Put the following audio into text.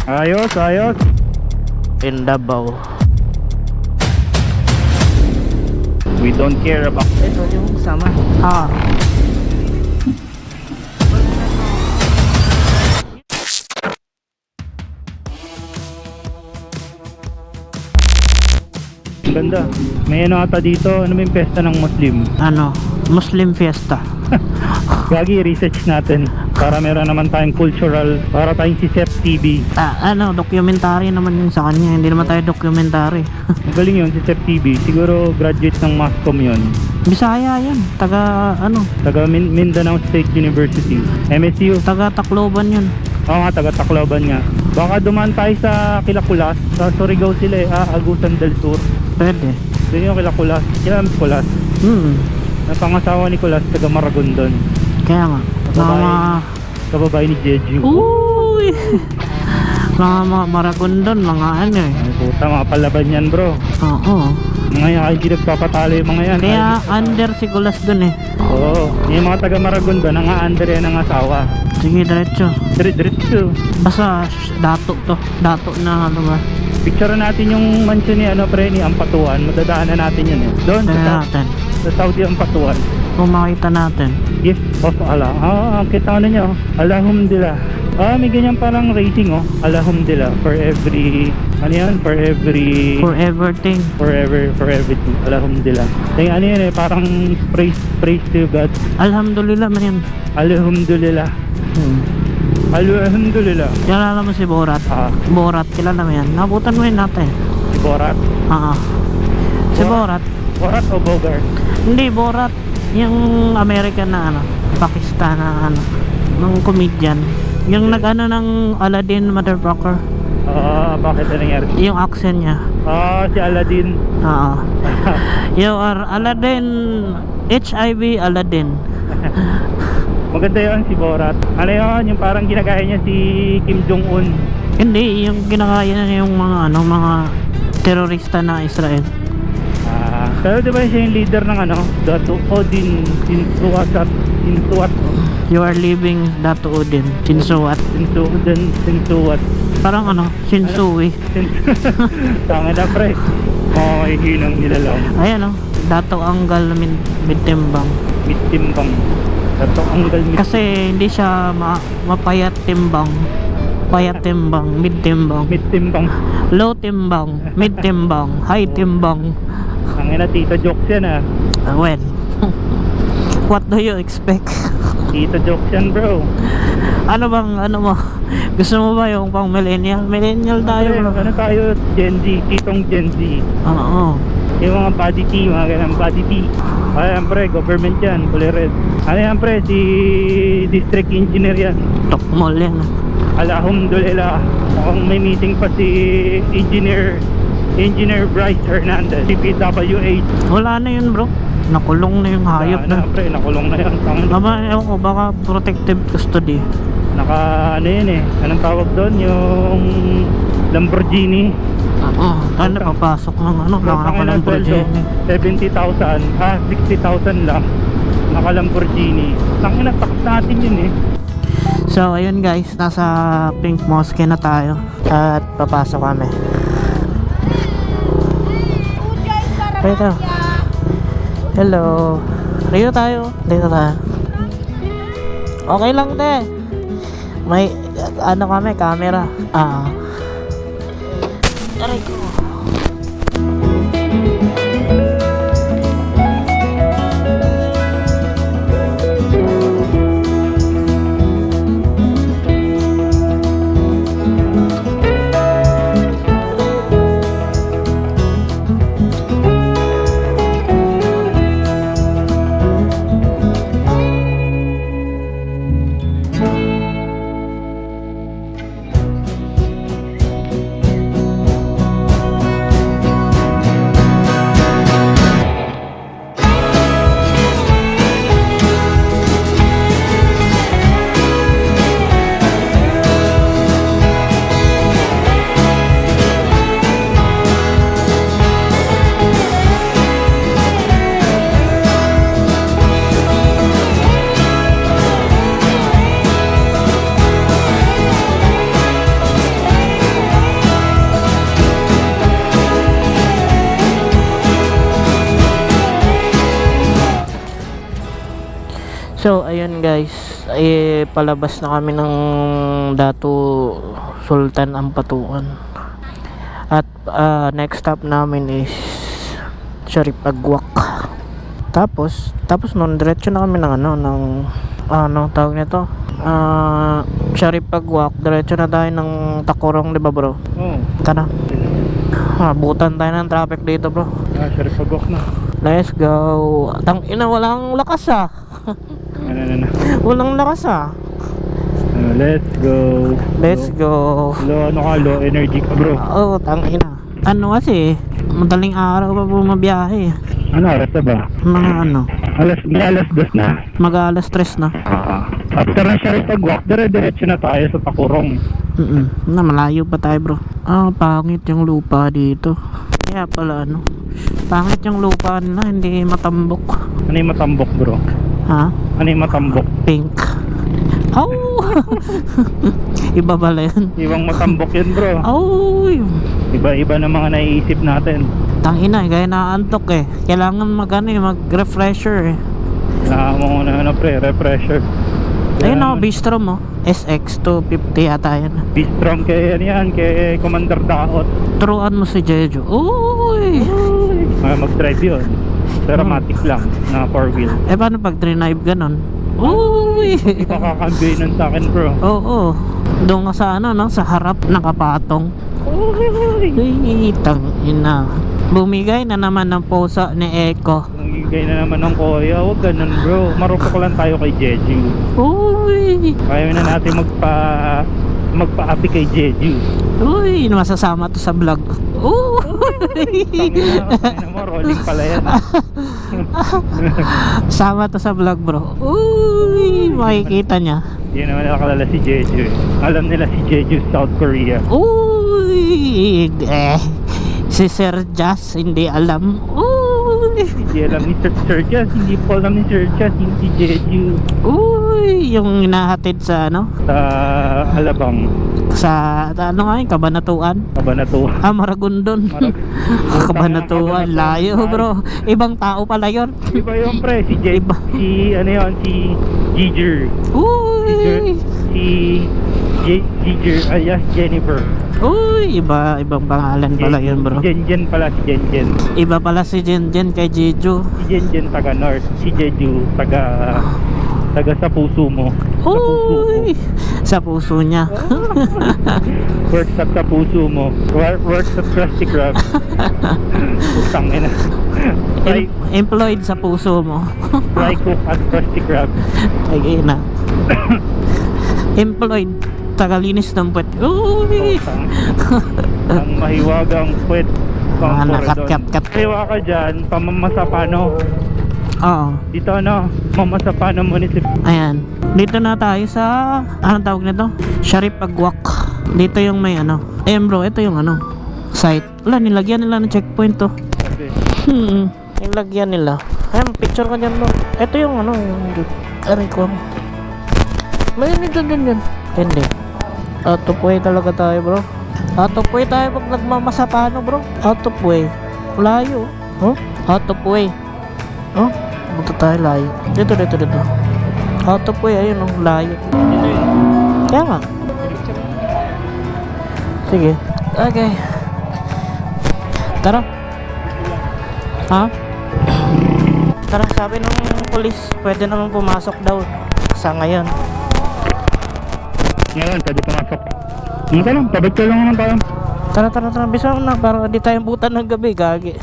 Ayos, ayos. In Davao. We don't care about... Ito yung sama. Ah. Ang ganda. May ano ata dito, ano may pesta ng Muslim. Ano? Muslim Fiesta. Gagi, research natin. Para meron naman tayong cultural, para tayong si Sep TV. Ano, documentary naman yun sa kanya. Hindi naman tayo documentary. Magaling yun si Sep TV. Siguro graduate ng Mascom yun. Bisaya yan. Taga, ano? Taga Mindanao State University. MSU. Taga Tacloban yun. Oo nga, taga Tacloban nga. Baka dumaan tayo sa Kilakulas. Sa Surigao sila eh. Agusan del Sur. Pwede. Doon yung Kilakulas. Kailan Kulas? Napangasawa ni Kulas, taga Maragondon. Kaya nga. Kababae ni Jeju. Uy! mga Maragondon, mga ano eh. Ay puta, mga palaban yan bro. Oo. Ngayon ay hindi nagpapatalo yung mga yan. Kaya under si Gulas dun eh. Oo. Yung mga taga Maragondon, ang under yan ang asawa. Sige, diretso. Diretso. Basta dato to. Dato na ano ba. Picture natin yung mansion ni ano pre ni Ampatuan. Madadaanan natin yun eh. Doon Kaya natin. sa Saudi Ampatuan. Kung makita natin. Gift of Allah. Ang kita ano nyo. Alhamdulillah. May ganyan parang racing oh. Alhamdulillah. For every ano yan? For every For everything. forever, for everything. Alhamdulillah. Kaya ano yan eh, parang praise to God. Alhamdulillah man yan. Alhamdulillah. Alhamdulillah. Kilala mo si Borat? Borat, kilala mo yan. Nabutan mo yun natin. Si Borat. Si Borat. Borat o Bogart? Hindi, Borat. Yung American na ano. Pakistan na ano. Nung comedian. Yung nag-ano ng Aladdin motherfucker. Bakit na nangyari? Yung accent niya. Si Aladdin. You are Aladdin. HIV Aladdin. Maganda yun si Borat. Ano yun? Yung parang ginagaya niya si Kim Jong-un. Hindi, yung ginakaya niya yung mga ano, mga terorista na Israel. Pero diba siya yung leader ng ano? Dato Odin Sinsuat. You are living Dato Odin Sinsuat. Sinsuat. Parang ano, Sinsui. Tanga na pre. Hinang nilalang. Ayan o, Dato Anggal Midtimbang. Midtimbang. Dato Anggal Midtimbang. Kasi hindi siya mapayat timbang. Payat timbang, mid timbang. Midtimbang. Low timbang, mid timbang, high timbang. Ang ina, tito jokes yan ah. Well, what do you expect? Tito jokes yan bro. Ano bang, ano mo? Gusto mo ba yung pang millennial? Millennial tayo bro. Ano tayo? Gen Z, titong Gen Z. Oo. Yung mga body tea, mga ganang body tea. Ayan pre, government yan, kulay red. Ano yan pre, si district engineer yan. Tokmol yan. Alhamdulillah. Mukhang may meeting pa si Engineer Bryce Hernandez, CPWH. Wala na yun bro. Nakulong na yung hayop na. Pre, nakulong na yan. Ewan ko, baka protective custody. Ano yun eh, anong tawag doon? Yung Lamborghini. Oo. Ano, papasok ng ano, naka Lamborghini. 70,000, 60,000 lang. Naka Lamborghini. Tangina, takas natin yun eh. So ayun guys, nasa Pink Mosque na tayo. At papasok kami. Dito. Hello. Dito tayo. Okay lang te. May ano kami, camera. Aray ko. So, ayun guys, palabas na kami ng Datu Sultan Ampatuan. At next stop namin is Sharif Agwak. Tapos nun diretso na kami ng tawag nito, Sharif Agwak, diretso na tayo ng Tacorong, di ba bro? Oo. Tara, butan tayo ng traffic dito bro. Sharif Agwak na. Let's go. Tangina, walang lakas Ano. walang lakas Let's go. Let's go. Low energy ka bro. Oh, tangina. Ano kasi, madaling araw pa bumabiyahe. Ano oras na ba? Mga Alas 2 na. mag-alas 3 na. After na Sharif Agwak, diretso na tayo sa Tacorong. Na malayo pa tayo bro. Pangit yung lupa dito. Kaya pala pangit yung lupa nila, hindi matambok. Ano yung matambok bro? Ha? Ano yung matambok? Pink. Oh! Iba pala yun. Ibang matambok yun bro. Oh! Iba-iba na mga naiisip natin. Tangina, gaya naantok Kailangan mag-refresher Kailangan mo pre, refresher. Ayun bistro mo. SX 250 yata yan. Bistrom kay kay Commander Daot. Turuan mo si Jeju. Uy! Mag-drive yun. Pero matic lang, na 4-wheel. Paano pag drive ganon? Uy! Hindi pa kakambay nun sa akin bro. Oo. Doon nga sa sa harap nakapatong. Uy, tangina. Bumigay na naman ng pusa ni Eko. Bumigay na naman ng kuya. Huwag ganun bro. Marupok lang tayo kay Jeju. Uy! Kaya na natin magpa-api kay Jeju. Uy, masasama to sa vlog. Tangina mo, rolling pala yan. Sama to sa vlog bro. Uy, makikita niya. Hindi naman nakalala si Jeju. Alam nila si Jeju South Korea. Uy, si Sir Jazz hindi alam. Uy, Hindi alam ni Sir Jazz. Hindi po alam ni Sir Jazz. Hindi Jeju. uy, yung hinahatid sa Sa Alabang. sa Kabanatuan. Maragondon. Kabanatuan, layo bro. Ibang tao pala yun. Iba yung pre, si Giger. Uy, Giger alias Jennifer. uy, ibang pangalan pala yun bro. Jenjen pala si Jenjen. Iba pala si Jenjen kay Jeju. Si Jenjen taga North, si Jeju taga sa puso mo. Uy, sa puso niya. Works at sa puso mo. Works at Krusty Krab. Putang ina. Employed sa puso mo. Fry cook at Krusty Krab. Ay na. Employed, tagalinis ng puwet. Uy, Ang mahiwagang puwet. nakakat-kat. Kaliwa ka dyan, pamamasapano. Oo. Dito Mamasapano Municipal. Ayan. Dito na tayo sa anong tawag nito? Sharif Agwak. Dito yung may Ayan bro, ito yung site. Wala, nilagyan nila ng checkpoint to. Nilagyan nila. Ayan, picture ka dyan bro. Ito yung aray ko. May nito din yan. Hindi. Out of way talaga tayo bro. Out of way tayo pag nagmamasapano bro. Out of way. Layo. Out of way. Punta tayo layo. Dito. Out of way, ayun layo. Kaya nga. Sige. Okay. Tara. Tara, sabi ng pulis, pwede naman pumasok daw sa ngayon. Ngayon, pwede pumasok. Hindi ka lang, tabad ka lang naman tayo. Tara, bisa na para di tayong butan ng gabi, gagi.